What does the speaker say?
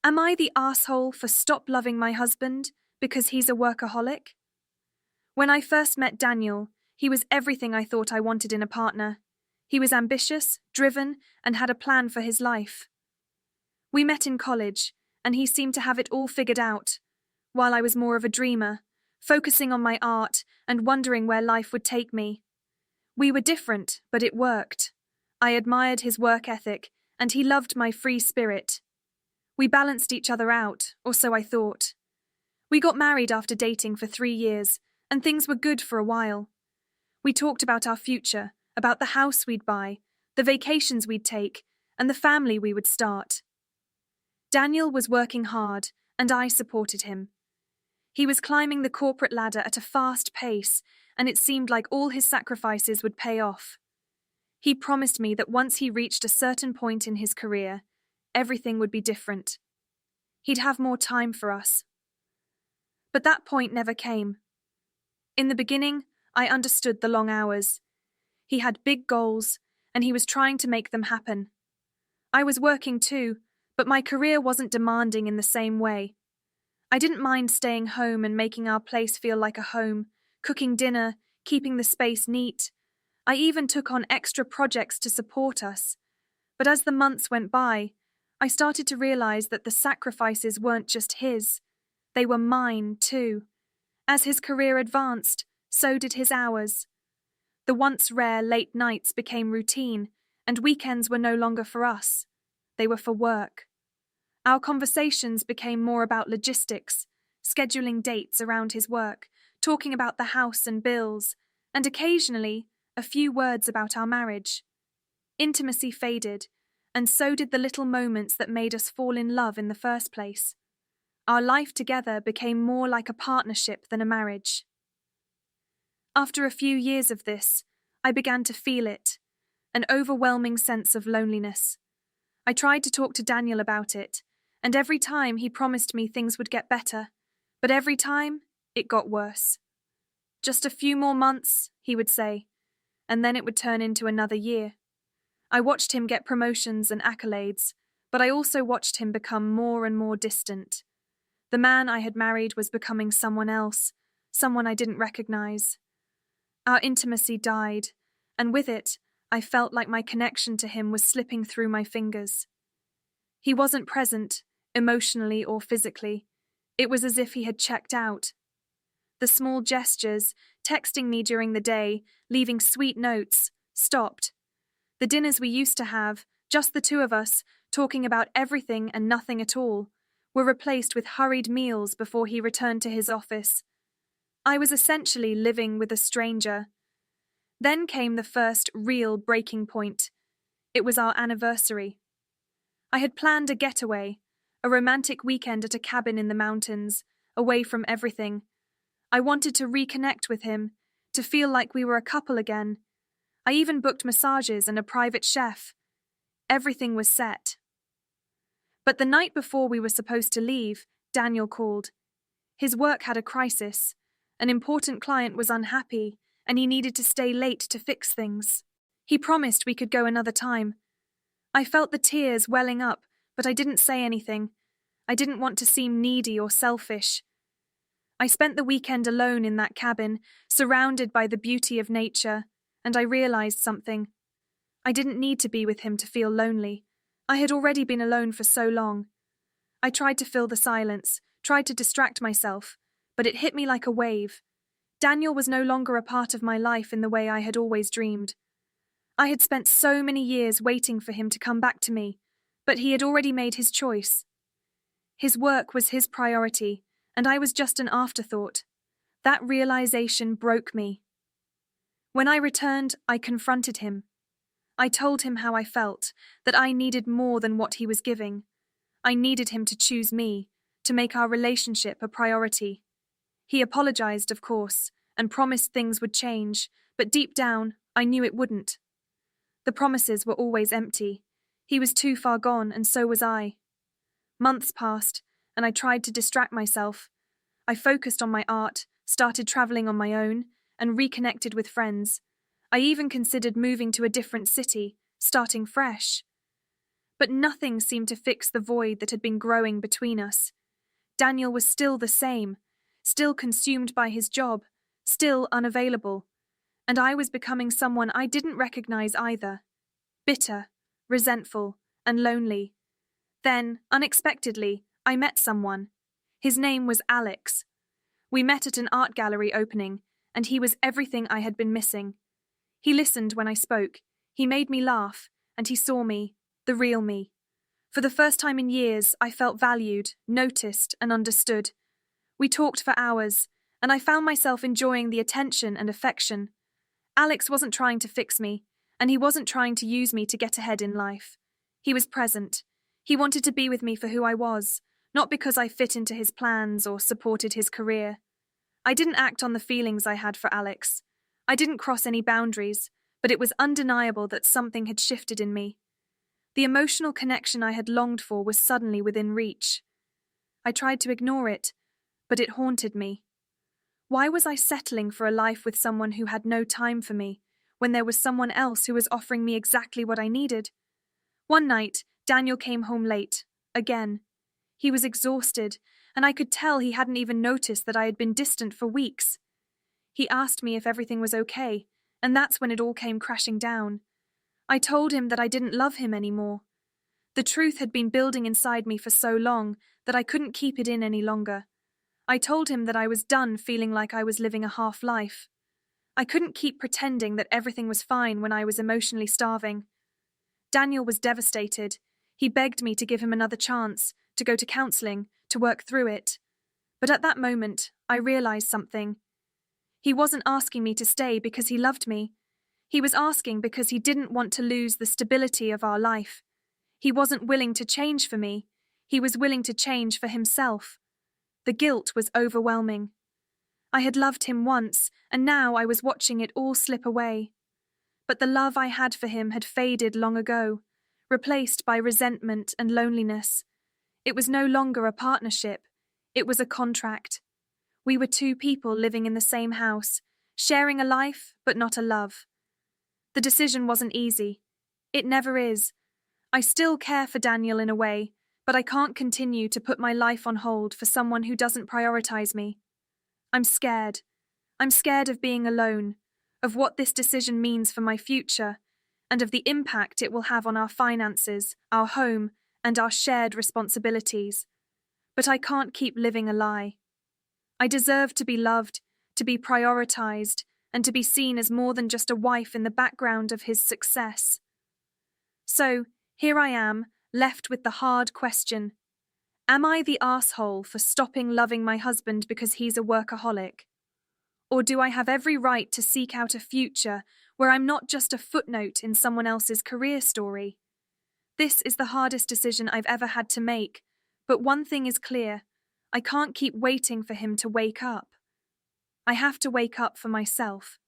Am I the asshole for stop loving my husband because he's a workaholic? When I first met Daniel, he was everything I thought I wanted in a partner. He was ambitious, driven, and had a plan for his life. We met in college, and he seemed to have it all figured out, while I was more of a dreamer, focusing on my art and wondering where life would take me. We were different, but it worked. I admired his work ethic, and he loved my free spirit. We balanced each other out, or so I thought. We got married after dating for 3 years, and things were good for a while. We talked about our future, about the house we'd buy, the vacations we'd take, and the family we would start. Daniel was working hard, and I supported him. He was climbing the corporate ladder at a fast pace, and it seemed like all his sacrifices would pay off. He promised me that once he reached a certain point in his career, everything would be different. He'd have more time for us. But that point never came. In the beginning, I understood the long hours. He had big goals, and he was trying to make them happen. I was working too, but my career wasn't demanding in the same way. I didn't mind staying home and making our place feel like a home, cooking dinner, keeping the space neat. I even took on extra projects to support us. But as the months went by, I started to realize that the sacrifices weren't just his. They were mine too. As his career advanced, so did his hours. The once rare late nights became routine, and weekends were no longer for us. They were for work. Our conversations became more about logistics, scheduling dates around his work, talking about the house and bills, and occasionally, a few words about our marriage. Intimacy faded, and so did the little moments that made us fall in love in the first place. Our life together became more like a partnership than a marriage. After a few years of this, I began to feel it, an overwhelming sense of loneliness. I tried to talk to Daniel about it, and every time he promised me things would get better, but every time it got worse. Just a few more months, he would say, and then it would turn into another year. I watched him get promotions and accolades, but I also watched him become more and more distant. The man I had married was becoming someone else, someone I didn't recognize. Our intimacy died, and with it, I felt like my connection to him was slipping through my fingers. He wasn't present, emotionally or physically. It was as if he had checked out. The small gestures, texting me during the day, leaving sweet notes, stopped. The dinners we used to have, just the two of us, talking about everything and nothing at all, were replaced with hurried meals before he returned to his office. I was essentially living with a stranger. Then came the first real breaking point. It was our anniversary. I had planned a getaway, a romantic weekend at a cabin in the mountains, away from everything. I wanted to reconnect with him, to feel like we were a couple again. I even booked massages and a private chef. Everything was set. But the night before we were supposed to leave, Daniel called. His work had a crisis. An important client was unhappy, and he needed to stay late to fix things. He promised we could go another time. I felt the tears welling up, but I didn't say anything. I didn't want to seem needy or selfish. I spent the weekend alone in that cabin, surrounded by the beauty of nature, and I realized something. I didn't need to be with him to feel lonely. I had already been alone for so long. I tried to fill the silence, tried to distract myself, but it hit me like a wave. Daniel was no longer a part of my life in the way I had always dreamed. I had spent so many years waiting for him to come back to me, but he had already made his choice. His work was his priority, and I was just an afterthought. That realization broke me. When I returned, I confronted him. I told him how I felt, that I needed more than what he was giving. I needed him to choose me, to make our relationship a priority. He apologized, of course, and promised things would change, but deep down, I knew it wouldn't. The promises were always empty. He was too far gone, and so was I. Months passed, and I tried to distract myself. I focused on my art, started traveling on my own, and reconnected with friends. I even considered moving to a different city, starting fresh. But nothing seemed to fix the void that had been growing between us. Daniel was still the same, still consumed by his job, still unavailable, and I was becoming someone I didn't recognize either. Bitter, resentful, and lonely. Then, unexpectedly, I met someone. His name was Alex. We met at an art gallery opening, and he was everything I had been missing. He listened when I spoke, he made me laugh, and he saw me, the real me. For the first time in years, I felt valued, noticed, and understood. We talked for hours, and I found myself enjoying the attention and affection. Alex wasn't trying to fix me, and he wasn't trying to use me to get ahead in life. He was present. He wanted to be with me for who I was, not because I fit into his plans or supported his career. I didn't act on the feelings I had for Alex. I didn't cross any boundaries, but it was undeniable that something had shifted in me. The emotional connection I had longed for was suddenly within reach. I tried to ignore it, but it haunted me. Why was I settling for a life with someone who had no time for me, when there was someone else who was offering me exactly what I needed? One night, Daniel came home late, again. He was exhausted, and I could tell he hadn't even noticed that I had been distant for weeks. He asked me if everything was okay, and that's when it all came crashing down. I told him that I didn't love him anymore. The truth had been building inside me for so long that I couldn't keep it in any longer. I told him that I was done feeling like I was living a half-life. I couldn't keep pretending that everything was fine when I was emotionally starving. Daniel was devastated. He begged me to give him another chance, to go to counseling, to work through it. But at that moment, I realized something. He wasn't asking me to stay because he loved me. He was asking because he didn't want to lose the stability of our life. He wasn't willing to change for me. He was willing to change for himself. The guilt was overwhelming. I had loved him once, and now I was watching it all slip away. But the love I had for him had faded long ago, replaced by resentment and loneliness. It was no longer a partnership. It was a contract. We were two people living in the same house, sharing a life, but not a love. The decision wasn't easy. It never is. I still care for Daniel in a way, but I can't continue to put my life on hold for someone who doesn't prioritize me. I'm scared. I'm scared of being alone, of what this decision means for my future, and of the impact it will have on our finances, our home, and our shared responsibilities. But I can't keep living a lie. I deserve to be loved, to be prioritized, and to be seen as more than just a wife in the background of his success. So, here I am, left with the hard question. Am I the arsehole for stopping loving my husband because he's a workaholic? Or do I have every right to seek out a future where I'm not just a footnote in someone else's career story? This is the hardest decision I've ever had to make, but one thing is clear. I can't keep waiting for him to wake up. I have to wake up for myself.